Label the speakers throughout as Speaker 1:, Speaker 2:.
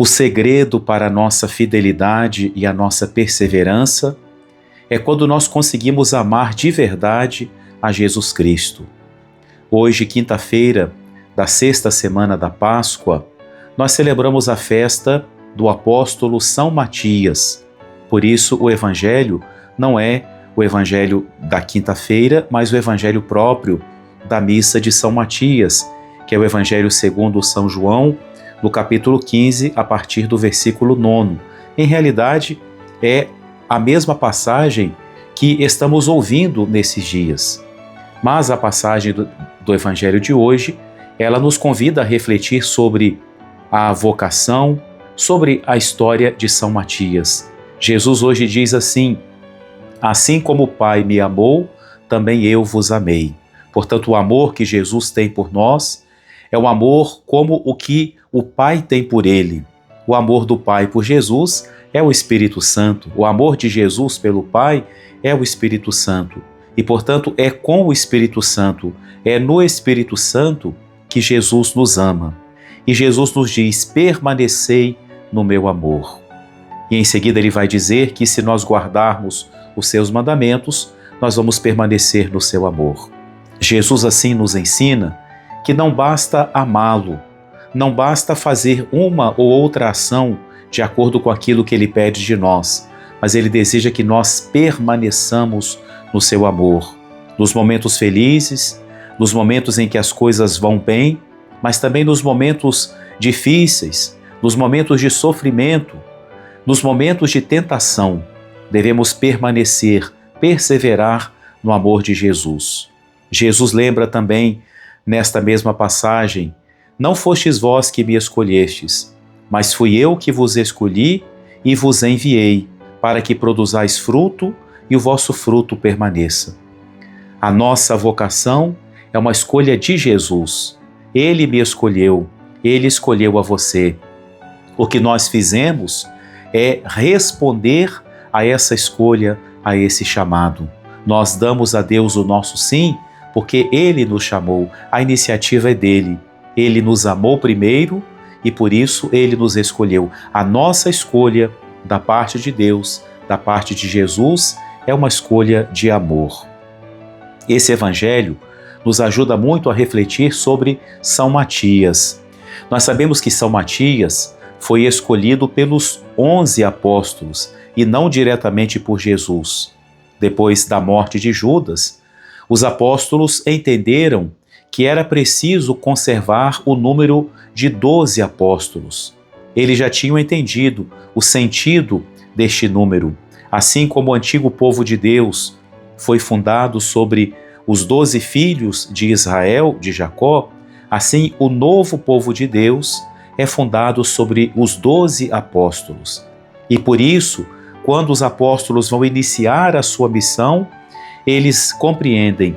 Speaker 1: O segredo para a nossa fidelidade e a nossa perseverança é quando nós conseguimos amar de verdade a Jesus Cristo. Hoje, quinta-feira da sexta semana da Páscoa, nós celebramos a festa do apóstolo São Matias. Por isso, o Evangelho não é o Evangelho da quinta-feira, mas o Evangelho próprio da missa de São Matias, que é o Evangelho segundo São João, no capítulo 15, a partir do versículo 9. Em realidade, é a mesma passagem que estamos ouvindo nesses dias. Mas a passagem do Evangelho de hoje, ela nos convida a refletir sobre a vocação, sobre a história de São Matias. Jesus hoje diz assim: assim como o Pai me amou, também eu vos amei. Portanto, o amor que Jesus tem por nós é um amor como o que o Pai tem por ele. O amor do Pai por Jesus é o Espírito Santo. O amor de Jesus pelo Pai é o Espírito Santo. E, portanto, é com o Espírito Santo, é no Espírito Santo que Jesus nos ama. E Jesus nos diz: permanecei no meu amor. E em seguida ele vai dizer que se nós guardarmos os seus mandamentos, nós vamos permanecer no seu amor. Jesus assim nos ensina que não basta amá-lo, não basta fazer uma ou outra ação de acordo com aquilo que ele pede de nós, mas ele deseja que nós permaneçamos no seu amor, nos momentos felizes, nos momentos em que as coisas vão bem, mas também nos momentos difíceis, nos momentos de sofrimento, nos momentos de tentação. Devemos permanecer, perseverar no amor de Jesus. Jesus lembra também, nesta mesma passagem: não fostes vós que me escolhestes, mas fui eu que vos escolhi e vos enviei, para que produzais fruto e o vosso fruto permaneça. A nossa vocação é uma escolha de Jesus. Ele me escolheu, ele escolheu a você. O que nós fizemos é responder a essa escolha, a esse chamado. Nós damos a Deus o nosso sim, porque Ele nos chamou, a iniciativa é dele. Ele nos amou primeiro e por isso Ele nos escolheu. A nossa escolha da parte de Deus, da parte de Jesus, é uma escolha de amor. Esse Evangelho nos ajuda muito a refletir sobre São Matias. Nós sabemos que São Matias foi escolhido pelos 11 apóstolos e não diretamente por Jesus. Depois da morte de Judas, os apóstolos entenderam que era preciso conservar o número de 12 apóstolos. Eles já tinham entendido o sentido deste número. Assim como o antigo povo de Deus foi fundado sobre os 12 filhos de Israel, de Jacó, assim o novo povo de Deus é fundado sobre os 12 apóstolos. E por isso, quando os apóstolos vão iniciar a sua missão, eles compreendem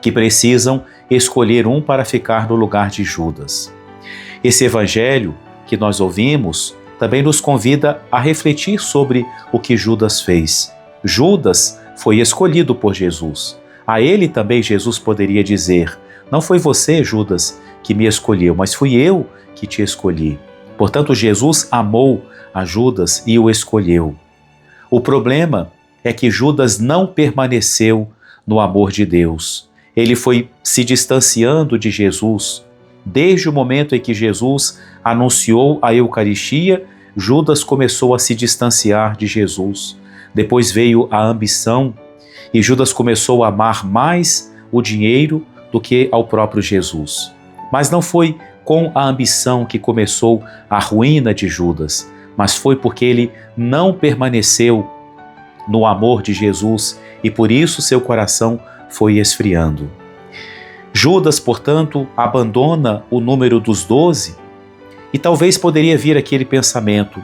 Speaker 1: que precisam escolher um para ficar no lugar de Judas. Esse evangelho que nós ouvimos também nos convida a refletir sobre o que Judas fez. Judas foi escolhido por Jesus. A ele também Jesus poderia dizer: não foi você, Judas, que me escolheu, mas fui eu que te escolhi. Portanto, Jesus amou a Judas e o escolheu. O problema é que Judas não permaneceu no amor de Deus. Ele foi se distanciando de Jesus. Desde o momento em que Jesus anunciou a Eucaristia, Judas começou a se distanciar de Jesus. Depois veio a ambição e Judas começou a amar mais o dinheiro do que ao próprio Jesus. Mas não foi com a ambição que começou a ruína de Judas, mas foi porque ele não permaneceu no amor de Jesus e por isso seu coração foi esfriando. Judas, portanto, abandona o número dos 12 e talvez poderia vir aquele pensamento: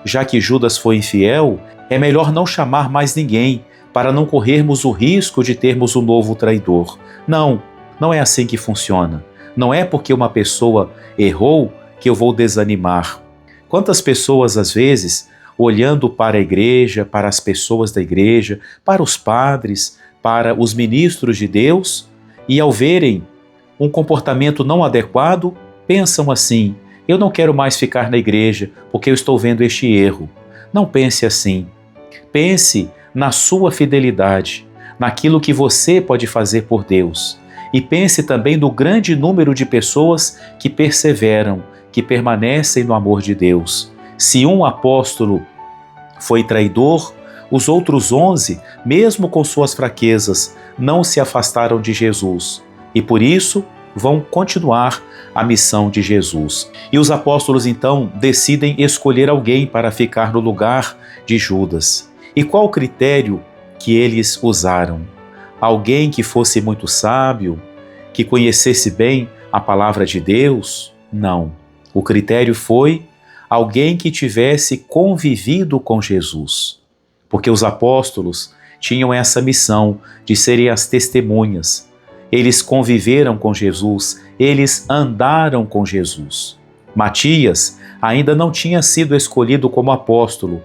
Speaker 1: já que Judas foi infiel, é melhor não chamar mais ninguém para não corrermos o risco de termos um novo traidor. Não, não é assim que funciona. Não é porque uma pessoa errou que eu vou desanimar. Quantas pessoas, às vezes, olhando para a igreja, para as pessoas da igreja, para os padres, para os ministros de Deus, e ao verem um comportamento não adequado, pensam assim: eu não quero mais ficar na igreja porque eu estou vendo este erro. Não pense assim. Pense na sua fidelidade, naquilo que você pode fazer por Deus. E pense também no grande número de pessoas que perseveram, que permanecem no amor de Deus. Se um apóstolo foi traidor, os outros 11, mesmo com suas fraquezas, não se afastaram de Jesus. E por isso vão continuar a missão de Jesus. E os apóstolos então decidem escolher alguém para ficar no lugar de Judas. E qual o critério que eles usaram? Alguém que fosse muito sábio, que conhecesse bem a palavra de Deus? Não. O critério foi alguém que tivesse convivido com Jesus. Porque os apóstolos tinham essa missão de serem as testemunhas. Eles conviveram com Jesus, eles andaram com Jesus. Matias ainda não tinha sido escolhido como apóstolo,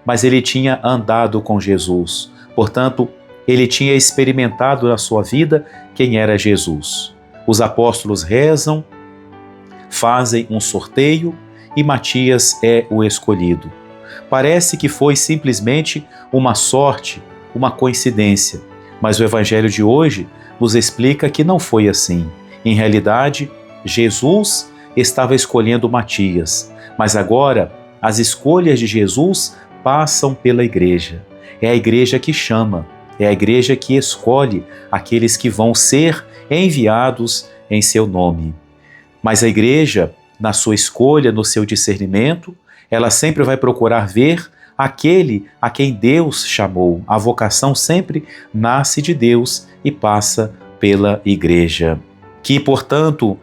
Speaker 1: mas ele tinha andado com Jesus. Portanto, ele tinha experimentado na sua vida quem era Jesus. Os apóstolos rezam, fazem um sorteio e Matias é o escolhido. Parece que foi simplesmente uma sorte, uma coincidência, mas o Evangelho de hoje nos explica que não foi assim. Em realidade, Jesus estava escolhendo Matias, mas agora as escolhas de Jesus passam pela igreja. É a igreja que chama, é a igreja que escolhe aqueles que vão ser enviados em seu nome. Mas a igreja, na sua escolha, no seu discernimento, ela sempre vai procurar ver aquele a quem Deus chamou. A vocação sempre nasce de Deus e passa pela igreja. Que, portanto,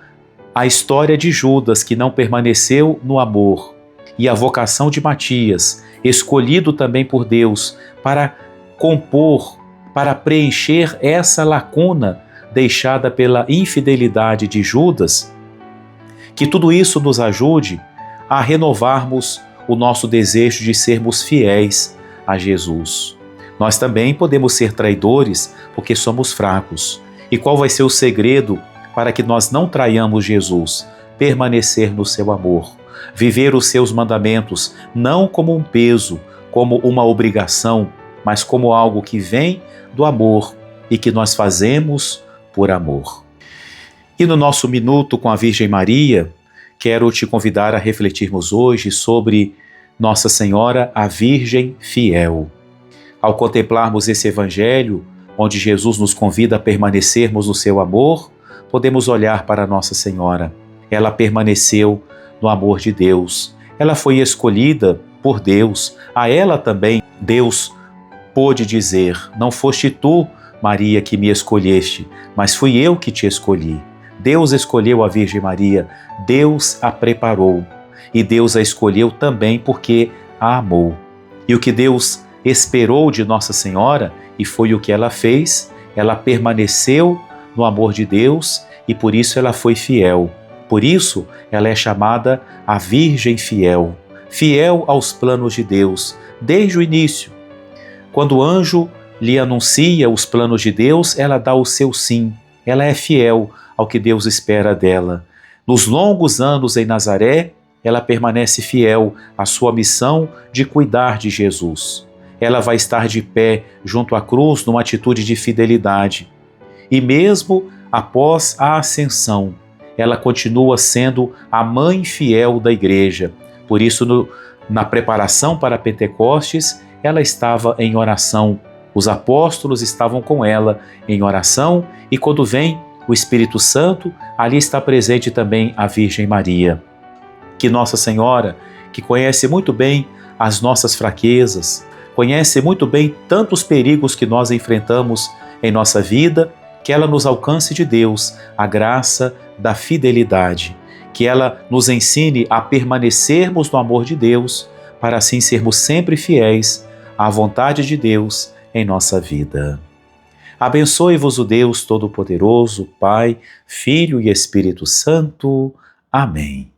Speaker 1: a história de Judas, que não permaneceu no amor, e a vocação de Matias, escolhido também por Deus para compor, para preencher essa lacuna deixada pela infidelidade de Judas, que tudo isso nos ajude a renovarmos o nosso desejo de sermos fiéis a Jesus. Nós também podemos ser traidores porque somos fracos. E qual vai ser o segredo para que nós não traiamos Jesus? Permanecer no seu amor, viver os seus mandamentos não como um peso, como uma obrigação, mas como algo que vem do amor e que nós fazemos por amor. E no nosso Minuto com a Virgem Maria, quero te convidar a refletirmos hoje sobre Nossa Senhora, a Virgem Fiel. Ao contemplarmos esse Evangelho, onde Jesus nos convida a permanecermos no seu amor, podemos olhar para Nossa Senhora. Ela permaneceu no amor de Deus. Ela foi escolhida por Deus. A ela também Deus pôde dizer: não foste tu, Maria, que me escolheste, mas fui eu que te escolhi. Deus escolheu a Virgem Maria, Deus a preparou e Deus a escolheu também porque a amou. E o que Deus esperou de Nossa Senhora, e foi o que ela fez, ela permaneceu no amor de Deus e por isso ela foi fiel. Por isso ela é chamada a Virgem Fiel, fiel aos planos de Deus, desde o início. Quando o anjo lhe anuncia os planos de Deus, ela dá o seu sim, ela é fiel ao que Deus espera dela. Nos longos anos em Nazaré, ela permanece fiel à sua missão de cuidar de Jesus. Ela vai estar de pé junto à cruz numa atitude de fidelidade. E mesmo após a ascensão, ela continua sendo a mãe fiel da igreja. Por isso, na preparação para Pentecostes, ela estava em oração. Os apóstolos estavam com ela em oração e quando vem o Espírito Santo, ali está presente também a Virgem Maria. Que Nossa Senhora, que conhece muito bem as nossas fraquezas, conhece muito bem tantos perigos que nós enfrentamos em nossa vida, que ela nos alcance de Deus a graça da fidelidade, que ela nos ensine a permanecermos no amor de Deus, para assim sermos sempre fiéis à vontade de Deus em nossa vida. Abençoe-vos o Deus Todo-Poderoso, Pai, Filho e Espírito Santo. Amém.